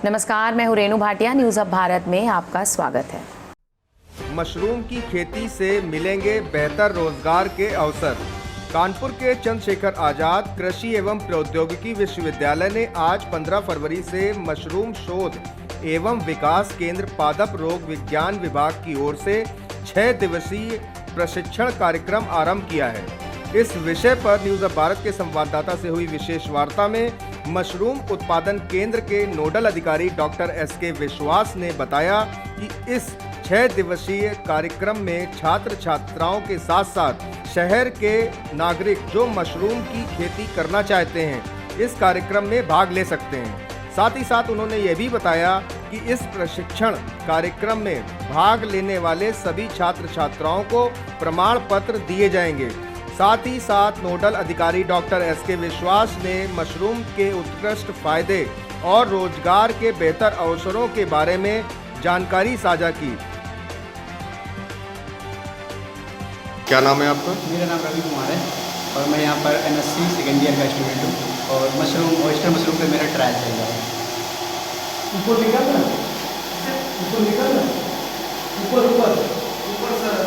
नमस्कार, मैं हूं रेणु भाटिया। न्यूज़ अब भारत में आपका स्वागत है। मशरूम की खेती से मिलेंगे बेहतर रोजगार के अवसर। कानपुर के चंद्रशेखर आजाद कृषि एवं प्रौद्योगिकी विश्वविद्यालय ने आज 15 फरवरी से मशरूम शोध एवं विकास केंद्र पादप रोग विज्ञान विभाग की ओर से 6 दिवसीय प्रशिक्षण कार्यक्रम आरंभ किया है। इस विषय पर न्यूज़ अब भारत के संवाददाता से हुई विशेष वार्ता में मशरूम उत्पादन केंद्र के नोडल अधिकारी डॉक्टर एस.के. विश्वास ने बताया कि इस 6 दिवसीय कार्यक्रम में छात्र छात्राओं के साथ साथ शहर के नागरिक जो मशरूम की खेती करना चाहते हैं इस कार्यक्रम में भाग ले सकते हैं। साथ ही साथ उन्होंने ये भी बताया कि इस प्रशिक्षण कार्यक्रम में भाग लेने वाले सभी छात्र छात्राओं को प्रमाण पत्र दिए जाएंगे। साथ ही साथ नोडल अधिकारी डॉक्टर एस.के. विश्वास ने मशरूम के उत्कृष्ट फायदे और रोजगार के बेहतर अवसरों के बारे में जानकारी साझा की। क्या नाम है आपका? मेरा नाम रवि कुमार है और मैं यहाँ पर MSc सेकेंड ईयर का स्टूडेंट हूँ और ऑयस्टर मशरूम पे मेरा ट्रायल चल रहा है। ऊपर निकलना, ऊपर निकलना, ऊपर ऊपर ऊपर sir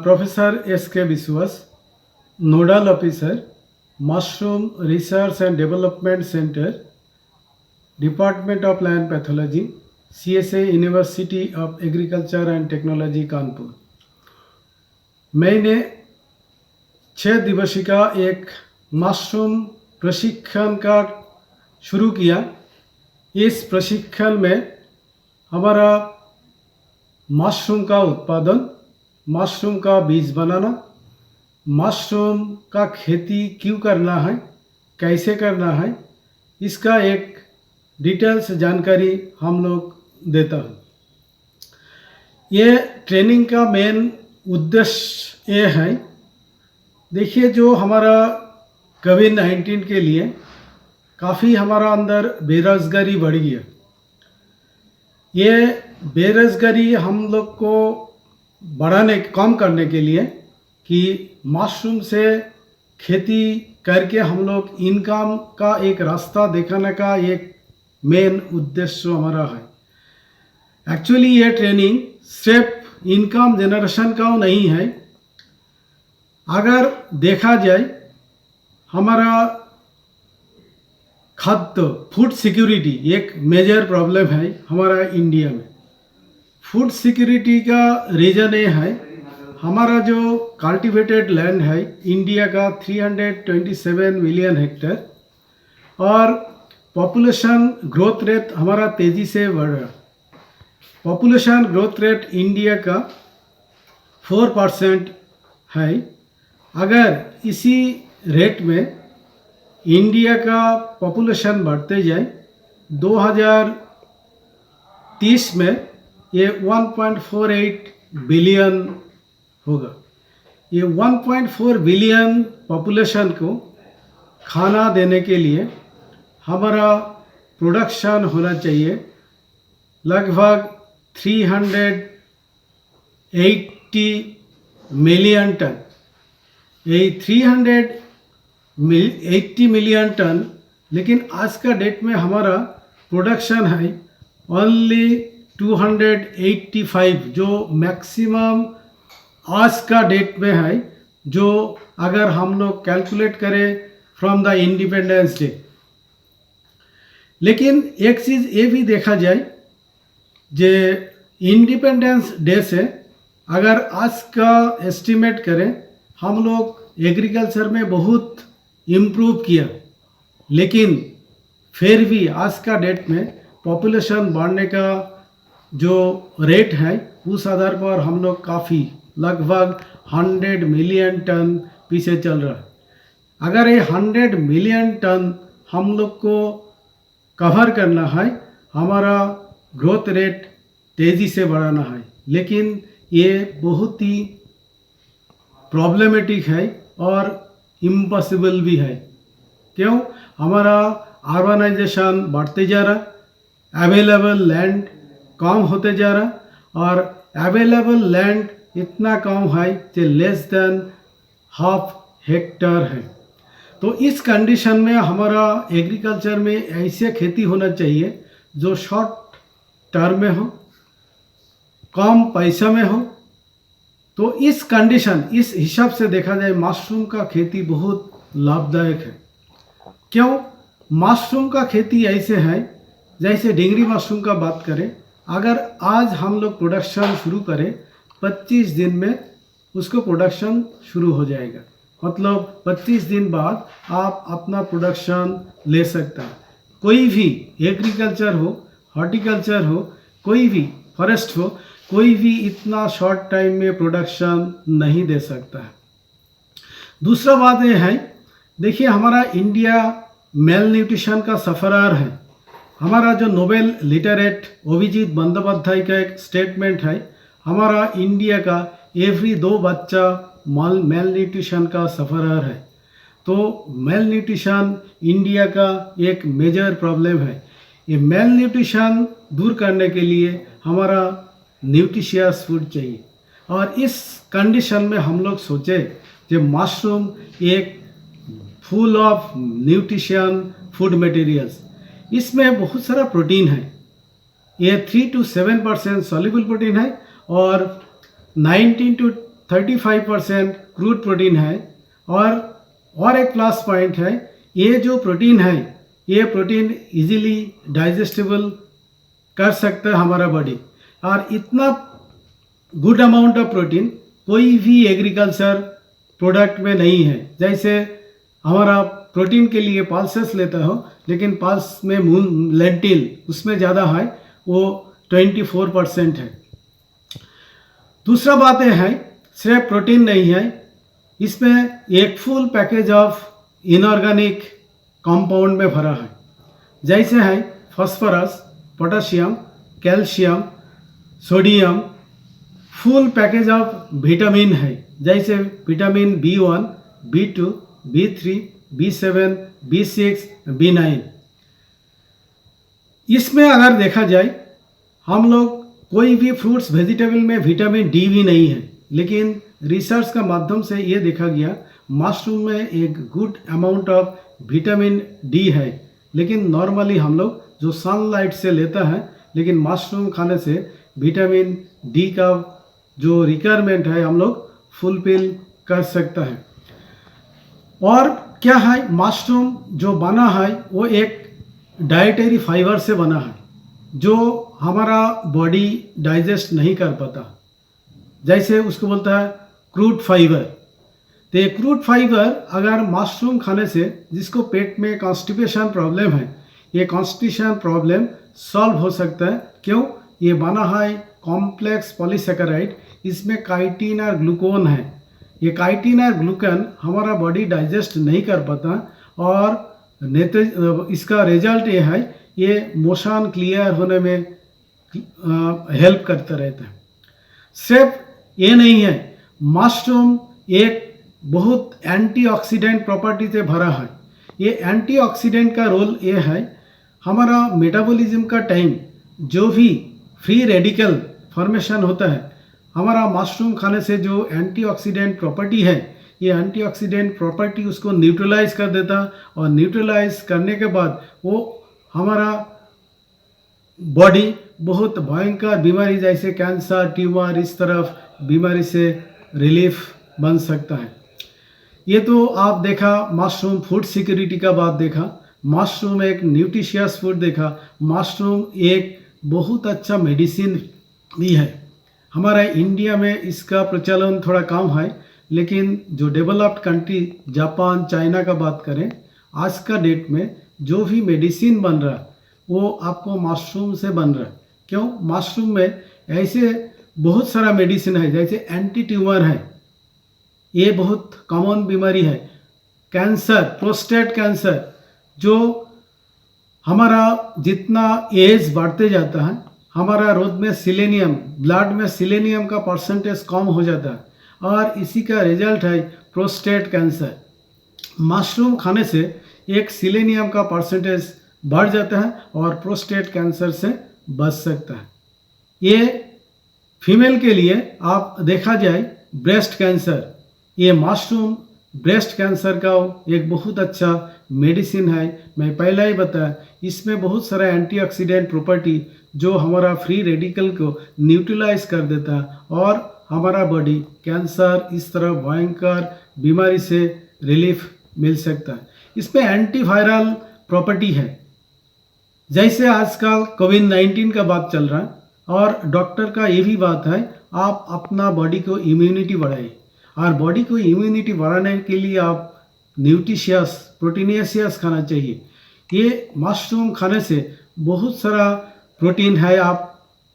Professor S.K. Biswas, Nodal Officer, Mushroom Research and Development Center, Department of Plant Pathology, CSA University of Agriculture and Technology, Kanpur. मैंने 6 दिवसीय का एक मशरूम प्रशिक्षण का शुरू किया। इस प्रशिक्षण में हमारा मशरूम का उत्पादन, मशरूम का बीज बनाना, मशरूम का खेती क्यों करना है, कैसे करना है, इसका एक डिटेल्स जानकारी हम लोग देता हूँ। ये ट्रेनिंग का मेन उद्देश्य ये है, देखिए जो हमारा कोविड-19 के लिए काफ़ी हमारा अंदर बेरोज़गारी बढ़ गया। ये बेरोज़गारी हम लोग को कम करने के लिए कि मशरूम से खेती करके हम लोग इनकम का एक रास्ता दिखाने का एक मेन उद्देश्य हमारा है। एक्चुअली ये ट्रेनिंग सिर्फ इनकम जनरेशन का नहीं है। अगर देखा जाए हमारा खाद्य फूड सिक्योरिटी एक मेजर प्रॉब्लम है हमारा इंडिया में। फूड सिक्योरिटी का रीज़न ये है, हमारा जो कल्टिवेटेड लैंड है इंडिया का 327 मिलियन हेक्टेयर और पॉपुलेशन ग्रोथ रेट हमारा तेज़ी से बढ़ रहा। पॉपुलेशन ग्रोथ रेट इंडिया का 4% है। अगर इसी रेट में इंडिया का पॉपुलेशन बढ़ते जाए 2030 में ये 1.48 बिलियन होगा। ये 1.4 बिलियन पॉपुलेशन को खाना देने के लिए हमारा प्रोडक्शन होना चाहिए लगभग 380 मिलियन टन। यही 380 मिलियन टन, लेकिन आज का डेट में हमारा प्रोडक्शन है ओनली 285, जो मैक्सिमम आज का डेट में है, जो अगर हम लोग कैलकुलेट करें फ्रॉम द इंडिपेंडेंस डे। लेकिन एक चीज़ ये भी देखा जाए जे इंडिपेंडेंस डे से अगर आज का एस्टिमेट करें हम लोग एग्रीकल्चर में बहुत इम्प्रूव किया, लेकिन फिर भी आज का डेट में पॉपुलेशन बढ़ने का जो रेट है उस आधार पर हम लोग काफ़ी लगभग 100 मिलियन टन पीछे चल रहा है। अगर ये 100 मिलियन टन हम लोग को कवर करना है, हमारा ग्रोथ रेट तेज़ी से बढ़ाना है, लेकिन ये बहुत ही प्रॉब्लमेटिक है और इम्पॉसिबल भी है। क्यों? हमारा अर्बनाइजेशन बढ़ते जा रहा, अवेलेबल लैंड कम होते जा रहा और अवेलेबल लैंड इतना कम है कि लेस देन हाफ हेक्टर है। तो इस कंडीशन में हमारा एग्रीकल्चर में ऐसे खेती होना चाहिए जो शॉर्ट टर्म में हो, कम पैसा में हो। तो इस कंडीशन, इस हिसाब से देखा जाए मशरूम का खेती बहुत लाभदायक है। क्यों? मशरूम का खेती ऐसे है, जैसे डिंगरी मशरूम का बात करें, अगर आज हम लोग प्रोडक्शन शुरू करें 25 दिन में उसको प्रोडक्शन शुरू हो जाएगा। मतलब 25 दिन बाद आप अपना प्रोडक्शन ले सकता है। कोई भी एग्रीकल्चर हो, हॉर्टिकल्चर हो, कोई भी फॉरेस्ट हो, कोई भी इतना शॉर्ट टाइम में प्रोडक्शन नहीं दे सकता है। दूसरा बात यह है, देखिए हमारा इंडिया मेल न्यूट्रिशन का सफरार है। हमारा जो नोबेल लिटरेट अभिजीत बंदोपाध्याय का एक स्टेटमेंट है, हमारा इंडिया का एवरी 2 बच्चा मेल न्यूट्रिशन का सफरार है। तो मेल न्यूट्रिशन इंडिया का एक मेजर प्रॉब्लम है। ये मेल न्यूट्रिशन दूर करने के लिए हमारा न्यूट्रिशियस फूड चाहिए। और इस कंडीशन में हम लोग सोचे कि मशरूम एक full of nutrition food materials, इसमें बहुत सारा प्रोटीन है। ये 3 to 7% सॉल्युबल प्रोटीन है और 19 to 35% क्रूड प्रोटीन है। और एक प्लस पॉइंट है, ये जो प्रोटीन है, ये प्रोटीन इजीली डाइजेस्टेबल कर सकता है हमारा बॉडी। और इतना गुड अमाउंट ऑफ प्रोटीन कोई भी एग्रीकल्चर प्रोडक्ट में नहीं है। जैसे हमारा प्रोटीन के लिए पल्सेस लेता हो, लेकिन पल्स में मूंग लेंटिल उसमें ज़्यादा है, वो 24% है। दूसरा बात यह है, सिर्फ प्रोटीन नहीं है, इसमें एक full package of inorganic compound में भरा है। जैसे है phosphorus, potassium, calcium, sodium, full package of vitamin है। जैसे vitamin B1, B2, B3, B7, B6, B9। इसमें अगर देखा जाए, हम लोग कोई भी फ्रूट्स वेजिटेबल में विटामिन डी भी नहीं है, लेकिन रिसर्च का माध्यम से ये देखा गया मशरूम में एक good amount of vitamin D है। लेकिन नॉर्मली हम लोग जो सनलाइट से लेता है, लेकिन मशरूम खाने से विटामिन डी का जो रिक्वायरमेंट है हम लोग फुलफिल कर सकता है। और क्या है, मशरूम जो बना है वो एक डाइटरी फाइबर से बना है जो हमारा बॉडी डाइजेस्ट नहीं कर पाता। जैसे उसको बोलता है क्रूड फाइबर। तो ये क्रूड फाइबर अगर मशरूम खाने से, जिसको पेट में कॉन्स्टिपेशन प्रॉब्लम है, ये कॉन्स्टिपेशन प्रॉब्लम सॉल्व हो सकता है। क्यों? ये बना है कॉम्प्लेक्स पॉलीसेकेराइड, इसमें काइटिन और ग्लूकोन है। ये काइटिन और ग्लूकोन हमारा बॉडी डाइजेस्ट नहीं कर पाता और इसका रिजल्ट ये है, ये मोशन क्लियर होने में हेल्प करता रहता है। सिर्फ ये नहीं है, मशरूम एक बहुत एंटीऑक्सीडेंट प्रॉपर्टी से भरा है। ये एंटीऑक्सीडेंट का रोल ये है, हमारा मेटाबॉलिज्म का टाइम जो भी फ्री रेडिकल फॉर्मेशन होता है, हमारा मशरूम खाने से जो एंटीऑक्सीडेंट प्रॉपर्टी है, ये एंटीऑक्सीडेंट प्रॉपर्टी उसको न्यूट्रलाइज कर देता और न्यूट्रलाइज करने के बाद वो हमारा बॉडी बहुत भयंकर बीमारी जैसे कैंसर, ट्यूमर, इस तरफ बीमारी से रिलीफ बन सकता है। ये तो आप देखा मशरूम फूड सिक्योरिटी का बात देखा, मशरूम एक न्यूट्रिशियस फूड देखा, मशरूम एक बहुत अच्छा मेडिसिन भी है। हमारा इंडिया में इसका प्रचलन थोड़ा कम है, लेकिन जो डेवलप्ड कंट्री जापान, चाइना का बात करें, आज का डेट में जो भी मेडिसिन बन रहा है वो आपको मशरूम से बन रहा है। क्यों? मशरूम में ऐसे बहुत सारा मेडिसिन है, जैसे एंटी ट्यूमर है, ये बहुत कॉमन बीमारी है। कैंसर, प्रोस्टेट कैंसर, जो हमारा जितना एज बढ़ते जाता है, हमारा रोद में सिलेनियम, ब्लड में सिलेनियम का परसेंटेज कम हो जाता है और इसी का रिजल्ट है प्रोस्टेट कैंसर। मशरूम खाने से एक सिलेनियम का परसेंटेज बढ़ जाता है और प्रोस्टेट कैंसर से बच सकता है। ये फीमेल के लिए आप देखा जाए ब्रेस्ट कैंसर, ये मशरूम ब्रेस्ट कैंसर का एक बहुत अच्छा मेडिसिन है। मैं पहले ही बताया, इसमें बहुत सारा एंटीऑक्सीडेंट प्रॉपर्टी जो हमारा फ्री रेडिकल को न्यूट्रलाइज कर देता है और हमारा बॉडी कैंसर इस तरह भयंकर बीमारी से रिलीफ मिल सकता है। इसमें एंटीवायरल प्रॉपर्टी है। जैसे आजकल कोविड-19 का बात चल रहा है और डॉक्टर का ये भी बात है, आप अपना बॉडी को इम्यूनिटी बढ़ाएं और बॉडी को इम्यूनिटी बढ़ाने के लिए आप न्यूट्रिशियस प्रोटीनियस खाना चाहिए। ये मशरूम खाने से बहुत सारा प्रोटीन है,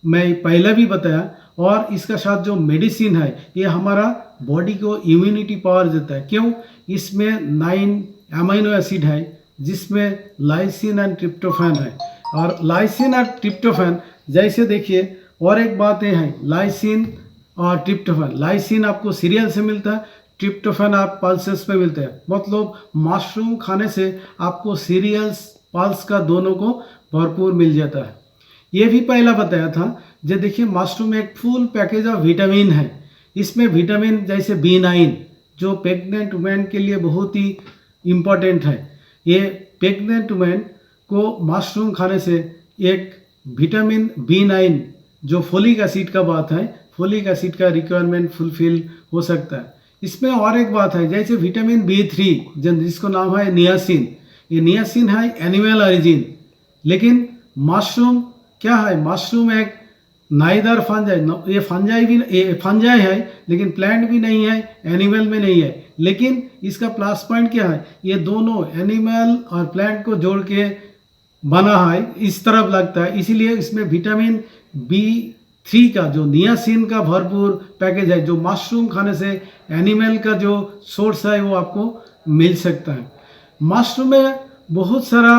मैं पहले भी बताया, और इसका साथ जो मेडिसिन है ये हमारा बॉडी को इम्यूनिटी पावर देता है। क्यों? इसमें 9 अमीनो एसिड है जिसमें लाइसिन एंड ट्रिप्टोफैन है। और लाइसिन और ट्रिप्टोफैन जैसे देखिए, और एक बात ये है, लाइसिन और ट्रिप्टोफैन, लाइसिन आपको सीरियल से मिलता है, ट्रिप्टोफैन आप पल्सेस पे मिलते हैं। मतलब मशरूम खाने से आपको सीरियल्स पल्स का दोनों को भरपूर मिल जाता है। ये भी पहला बताया था। जो देखिए, मशरूम एक फुल पैकेज ऑफ विटामिन है। इसमें विटामिन जैसे B9 जो प्रेग्नेंट वुमेन के लिए बहुत ही इम्पोर्टेंट है। ये प्रेग्नेंट वुमेन को मशरूम खाने से एक विटामिन B9 जो फोलिक एसिड का बात है, फोलिक एसिड का रिक्वायरमेंट फुलफिल हो सकता है। इसमें और एक बात है, जैसे विटामिन B3 जिसको नाम है नियासिन, ये नियासिन है एनिमल ओरिजिन, लेकिन मशरूम क्या है, मशरूम एक नाइदर फंजाई, ये फंजाई है लेकिन प्लांट भी नहीं है, एनिमल में नहीं है। लेकिन इसका प्लस पॉइंट क्या है, ये दोनों एनिमल और प्लांट को जोड़ के बना है, इस तरफ लगता है। इसीलिए इसमें विटामिन B3 का जो नियासिन का भरपूर पैकेज है, जो मशरूम खाने से एनिमल का जो सोर्स है वो आपको मिल सकता है। मशरूम में बहुत सारा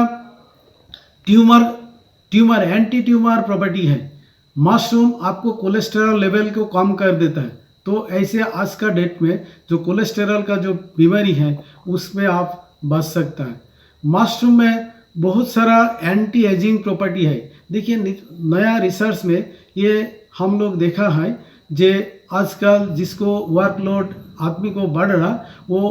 ट्यूमर एंटी ट्यूमर प्रॉपर्टी है। मशरूम आपको कोलेस्टेरॉल लेवल को कम कर देता है। तो ऐसे आज का डेट में जो कोलेस्टेरॉल का जो बीमारी है उसमें आप बच सकता है। मशरूम में बहुत सारा एंटी एजिंग प्रॉपर्टी है। देखिए, नया रिसर्च में ये हम लोग देखा है, जे आजकल जिसको वर्कलोड आदमी को बढ़ रहा, वो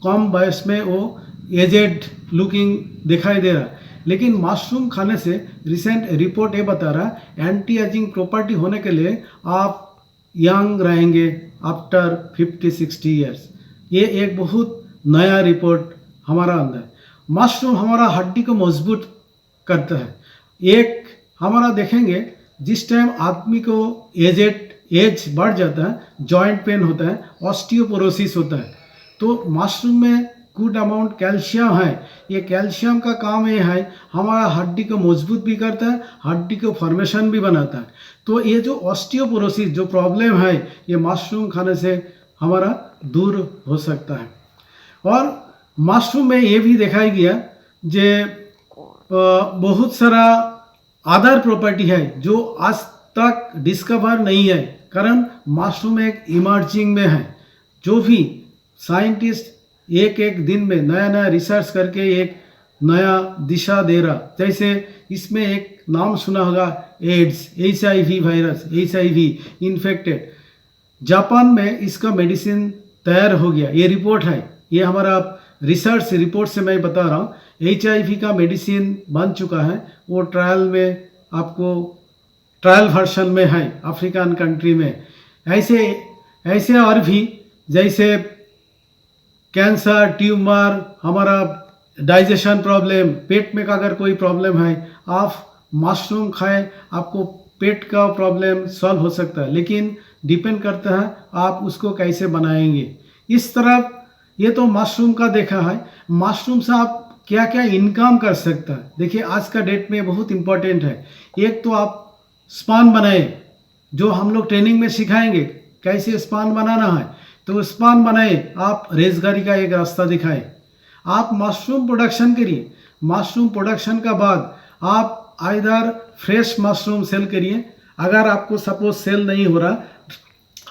कम वयस में वो एजेड लुकिंग दिखाई दे रहा, लेकिन मशरूम खाने से रिसेंट रिपोर्ट ये बता रहा एंटी एजिंग प्रॉपर्टी होने के लिए आप यंग रहेंगे आफ्टर 50-60 ईयर्स। ये एक बहुत नया रिपोर्ट हमारा अंदर। मशरूम हमारा हड्डी को मजबूत करता है। एक हमारा देखेंगे, जिस टाइम आदमी को एज बढ़ जाता है, जॉइंट पेन होता है, ऑस्टियोपोरोसिस होता है, तो मशरूम में गुड अमाउंट कैल्शियम है। ये कैल्शियम का काम ये है, हमारा हड्डी को मजबूत भी करता है, हड्डी को फॉर्मेशन भी बनाता है। तो ये जो ऑस्टियोपोरोसिस जो प्रॉब्लम है, ये मशरूम खाने से हमारा दूर हो सकता है। और मशरूम में ये भी देखा गया जे बहुत सारा अदर प्रॉपर्टी है जो आज तक डिस्कवर नहीं है, कारण मशरूम एक इमर्जिंग में है। जो भी साइंटिस्ट एक एक दिन में नया नया रिसर्च करके एक नया दिशा दे रहा। जैसे इसमें एक नाम सुना होगा, AIDS, HIV virus, HIV infected. Japan में इसका मेडिसिन तैयार हो गया, ये रिपोर्ट है, ये हमारा रिसर्च रिपोर्ट से मैं बता रहा हूँ। HIV का मेडिसिन बन चुका है, वो ट्रायल में आपको ट्रायल वर्जन में है अफ्रीकन कंट्री में। ऐसे और भी जैसे कैंसर, ट्यूमर, हमारा डाइजेशन प्रॉब्लम, पेट में अगर कोई प्रॉब्लम है, आप मशरूम खाएं, आपको पेट का प्रॉब्लम सॉल्व हो सकता है। लेकिन डिपेंड करता है आप उसको कैसे बनाएंगे। इस तरह ये तो मशरूम का देखा है। मशरूम से आप क्या क्या इनकम कर सकता है, देखिए आज का डेट में बहुत इम्पोर्टेंट है। एक तो आप स्पान बनाए, जो हम लोग ट्रेनिंग में सिखाएंगे कैसे स्पान बनाना है, तो स्पान बनाए, आप रोजगारी का एक रास्ता दिखाएं। आप मशरूम प्रोडक्शन करिए, मशरूम प्रोडक्शन का बाद आप आइदर फ्रेश मशरूम सेल करिए, अगर आपको सपोज सेल नहीं हो रहा,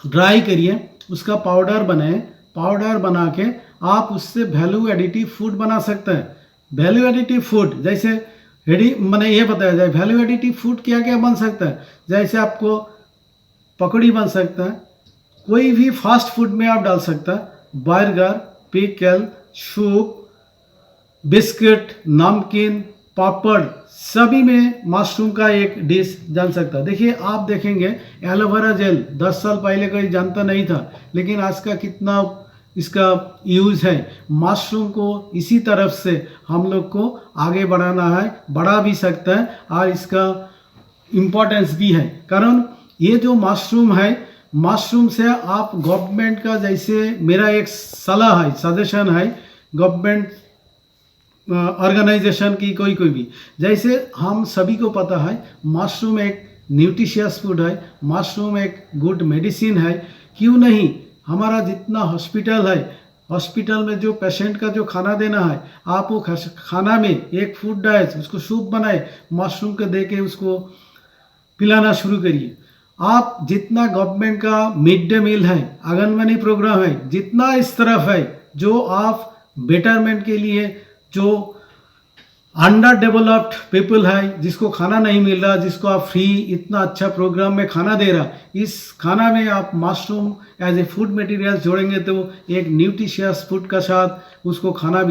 ड्राई करिए, उसका पाउडर बनाए, पाउडर बना के आप उससे वैल्यू एडिटिव फूड बना सकते हैं। वैल्यू एडिटिव फूड जैसे मैंने ये बताया जाए, वैल्यू एडिटिव फूड क्या क्या बन सकता है, जैसे आपको पकौड़ी बन सकता है, कोई भी फास्ट फूड में आप डाल सकता है, बर्गर, पिकल, सूप, बिस्किट, नमकीन, पापड़, सभी में मशरूम का एक डिश जान सकता है। देखिए आप देखेंगे एलोवेरा जेल 10 साल पहले कोई जानता नहीं था, लेकिन आज का कितना इसका यूज़ है। मशरूम को इसी तरफ से हम लोग को आगे बढ़ाना है, बढ़ा भी सकता है और इसका इम्पोर्टेंस भी है। कारण ये जो मशरूम है, मशरूम से आप गवर्नमेंट का, जैसे मेरा एक सलाह है, सजेशन है गवर्नमेंट ऑर्गेनाइजेशन की कोई भी, जैसे हम सभी को पता है मशरूम एक न्यूट्रिशियस फूड है, मशरूम एक गुड मेडिसिन है। क्यों नहीं हमारा जितना हॉस्पिटल है, हॉस्पिटल में जो पेशेंट का जो खाना देना है, आप वो खाना में एक फूड डाइट, उसको सूप बनाए, मशरूम को दे के उसको पिलाना शुरू करिए। आप जितना गवर्नमेंट का मिड डे मील है, आंगनबाड़ी प्रोग्राम है, जितना इस तरफ है जो आप बेटरमेंट के लिए, जो अंडर डेवलप्ड पीपल है जिसको खाना नहीं मिल रहा, जिसको आप फ्री इतना अच्छा प्रोग्राम में खाना दे रहा, इस खाना में आप mushroom as a food material जोड़ेंगे तो एक न्यूट्रिशियस फूड का साथ उसको खाना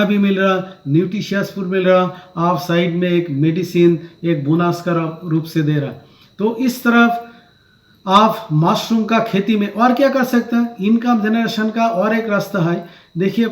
भी मिल रहा, न्यूट्रिशियस फूड मिल रहा, आप साइड में एक मेडिसिन, एक बोनस का रूप से दे रहा। तो इस तरफ आप मशरूम का खेती में और क्या कर सकते हैं, इनकम जनरेशन का और एक रास्ता है। देखिए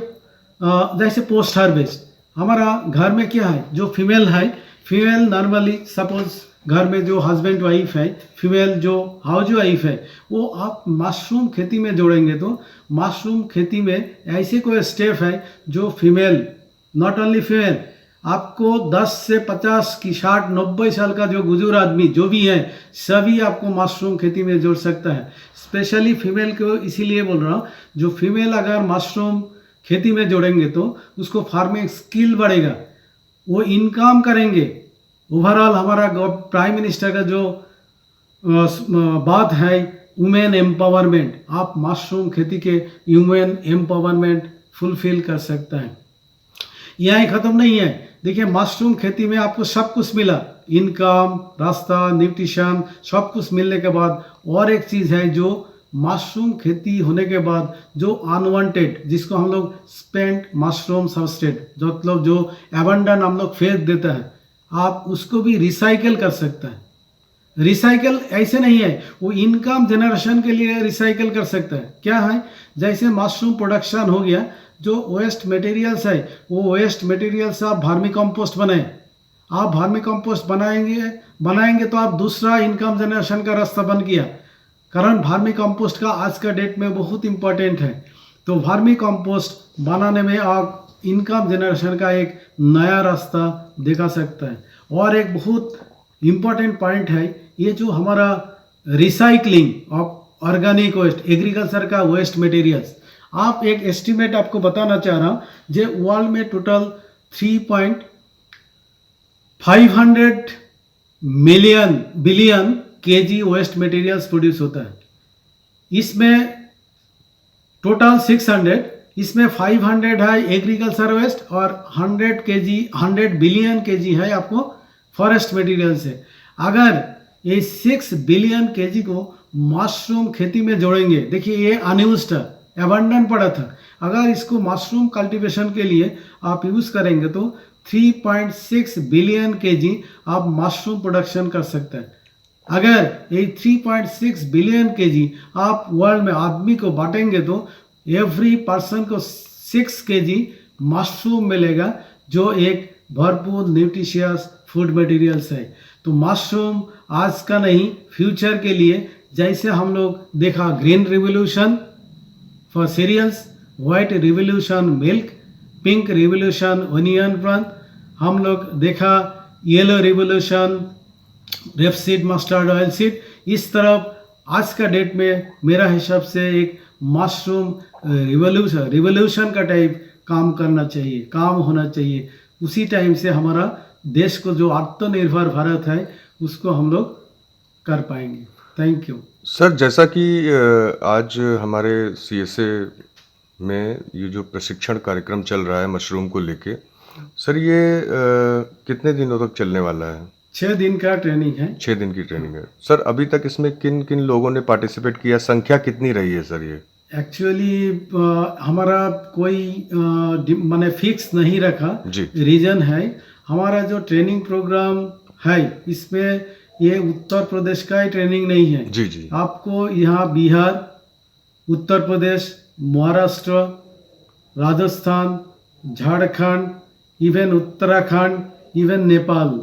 जैसे पोस्ट हार्वेस्ट, हमारा घर में क्या है, जो फीमेल है, फीमेल नॉर्मली सपोज घर में जो हस्बैंड वाइफ है, फीमेल जो हाउस वाइफ है, वो आप मशरूम खेती में जोड़ेंगे तो मशरूम खेती में ऐसे कोई स्टेप है जो फीमेल, नॉट ओनली फीमेल, आपको 10 से 50 की 60 90 साल का जो बुजुर्ग आदमी जो भी है, सभी आपको मशरूम खेती में जोड़ सकता है। स्पेशली फीमेल को इसीलिए बोल रहा हूँ, जो फीमेल अगर मशरूम खेती में जोड़ेंगे तो उसको फार्मिंग स्किल बढ़ेगा, वो इनकम करेंगे। ओवरऑल हमारा प्राइम मिनिस्टर का जो बात है वुमेन एम्पावरमेंट, आप मशरूम खेती के वुमेन एम्पावरमेंट फुलफिल कर सकते हैं। यहीं ख़त्म नहीं है। देखिए मशरूम खेती में आपको सब कुछ मिला, इनकम, रास्ता, न्यूट्रिशन, सब कुछ मिलने के बाद और एक चीज़ है जो मशरूम खेती होने के बाद जो अनवांटेड, जिसको हम लोग स्पेंट मशरूम सबस्ट्रेट, मतलब जो एबंडन हम लोग फेंक देते हैं, आप उसको भी रिसाइकल कर सकते हैं। रिसाइकल ऐसे नहीं है, वो इनकम जनरेशन के लिए रिसाइकल कर सकते हैं। क्या है, जैसे मशरूम प्रोडक्शन हो गया, जो वेस्ट मटेरियल्स है, वो वेस्ट मटेरियल से आप वर्मी कंपोस्ट बनाएं। आप वर्मी कंपोस्ट बनाएंगे तो आप दूसरा इनकम जनरेशन का रास्ता बन गया। कारण वर्मी कंपोस्ट का आज का डेट में बहुत इम्पोर्टेंट है। तो वर्मी कंपोस्ट बनाने में आप इनकम जनरेशन का एक नया रास्ता दिखा सकता है। और एक बहुत इम्पोर्टेंट पॉइंट है, ये जो हमारा recycling of organic waste, agriculture का वेस्ट मटेरियल्स, आप एक एस्टिमेट आपको बताना चाह रहा हूँ, जो वर्ल्ड में total 3.5 billion KG waste materials produce होता है। इसमें टोटल 600, इसमें 500 है एग्रीकल्चर वेस्ट और 100 बिलियन केजी है आपको फॉरेस्ट मटेरियल से। अगर ये 6 बिलियन केजी को मशरूम खेती में जोड़ेंगे, देखिए ये अनयूज्ड है, एबंडन पड़ा था, अगर इसको मशरूम कल्टीवेशन के लिए आप यूज़ करेंगे तो 3.6 बिलियन केजी आप मशरूम प्रोडक्शन कर सकते हैं। अगर ये 3.6 बिलियन केजी आप वर्ल्ड में आदमी को बांटेंगे तो एवरी पर्सन को 6 केजी मशरूम मिलेगा, जो एक भरपूर न्यूट्रिशियस फूड मटेरियल्स है। तो मशरूम आज का नहीं, फ्यूचर के लिए, जैसे हम लोग देखा green revolution for cereals, white revolution milk, pink revolution onion plant, हम लोग देखा yellow revolution rapeseed mustard oil seed. इस तरफ आज का डेट में मेरा हिसाब से एक मशरूम रिवोल्यूशन का टाइप काम करना चाहिए, काम होना चाहिए। उसी टाइम से हमारा देश को जो आत्मनिर्भर भारत है उसको हम लोग कर पाएंगे। Thank you sir. जैसा कि आज हमारे CSA में ये जो प्रशिक्षण कार्यक्रम चल रहा है मशरूम को लेके, सर ये कितने दिनों तक चलने वाला है? 6 दिन का ट्रेनिंग है। 6 दिन की ट्रेनिंग है। सर अभी तक इसमें किन किन लोगों ने पार्टिसिपेट किया, संख्या कितनी रही है सर? ये एक्चुअली हमारा कोई माने फिक्स नहीं रखा जी। रीजन है हमारा जो ट्रेनिंग प्रोग्राम है इसमें ये उत्तर प्रदेश का ही ट्रेनिंग नहीं है। जी जी। आपको यहाँ बिहार, उत्तर प्रदेश, महाराष्ट्र, राजस्थान, झारखंड, इवन उत्तराखंड, इवन नेपाल,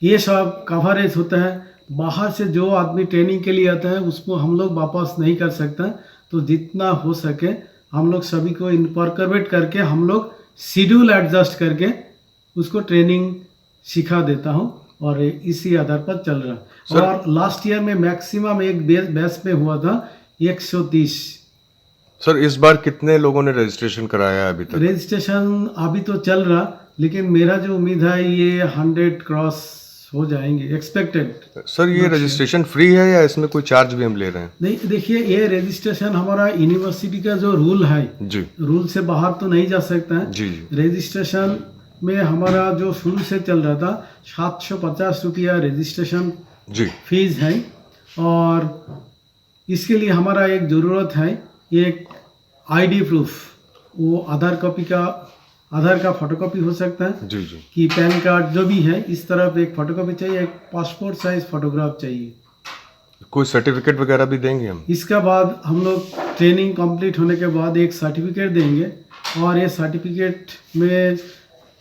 ये सब कवरेज होता है। बाहर से जो आदमी ट्रेनिंग के लिए आता है उसको हम लोग वापस नहीं कर सकते, तो जितना हो सके हम लोग सभी को इनकॉर्पोरेट करके हम लोग शेड्यूल एडजस्ट करके उसको ट्रेनिंग सिखा देता हूँ और इसी आधार पर चल रहा है। और लास्ट ईयर में मैक्सिमम एक बैच में हुआ था 130। सर इस बार कितने लोगों ने रजिस्ट्रेशन कराया है अभी तक? रजिस्ट्रेशन अभी तो चल रहा, लेकिन मेरा जो उम्मीद है ये 100 क्रॉस हो जाएंगे एक्सपेक्टेड। सर ये रजिस्ट्रेशन फ्री है या इसमें कोई चार्ज भी हम ले रहे हैं? नहीं, देखिए ये रजिस्ट्रेशन हमारा यूनिवर्सिटी का जो रूल है जी। रूल से बाहर तो नहीं जा सकता है। जी जी। रजिस्ट्रेशन में हमारा जो शुरू से चल रहा था 750 रुपया रजिस्ट्रेशन जी फीस है, और इसके लिए हमारा एक ज़रूरत है एक आईडी प्रूफ, वो आधार का फोटोकॉपी हो सकता है जी जी। कि पैन कार्ड जो भी है इस तरफ एक फोटोकॉपी चाहिए, एक पासपोर्ट साइज फोटोग्राफ चाहिए। कोई सर्टिफिकेट वगैरह भी देंगे हम? इसका बाद हम लोग ट्रेनिंग कंप्लीट होने के बाद एक सर्टिफिकेट देंगे, और ये सर्टिफिकेट में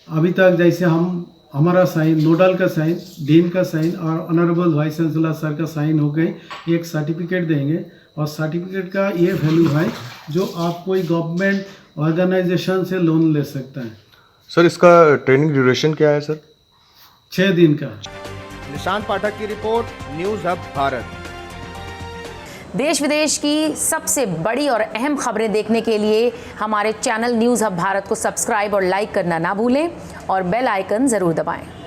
अभी तक जैसे हमारा साइन, नोडल का साइन, डीन का साइन और ऑनरेबल वाइस चांसलर सर का साइन हो गए, एक सर्टिफिकेट देंगे। और सर्टिफिकेट का ये वैल्यू है जो आप कोई गवर्नमेंट ऑर्गेनाइजेशन से लोन ले सकता है। सर इसका ट्रेनिंग ड्यूरेशन क्या है सर? 6 दिन का। निशांत पाठक की रिपोर्ट, न्यूज़ हब भारत। देश विदेश की सबसे बड़ी और अहम खबरें देखने के लिए हमारे चैनल न्यूज़ हब भारत को सब्सक्राइब और लाइक करना ना भूलें और बेल आइकन ज़रूर दबाएं।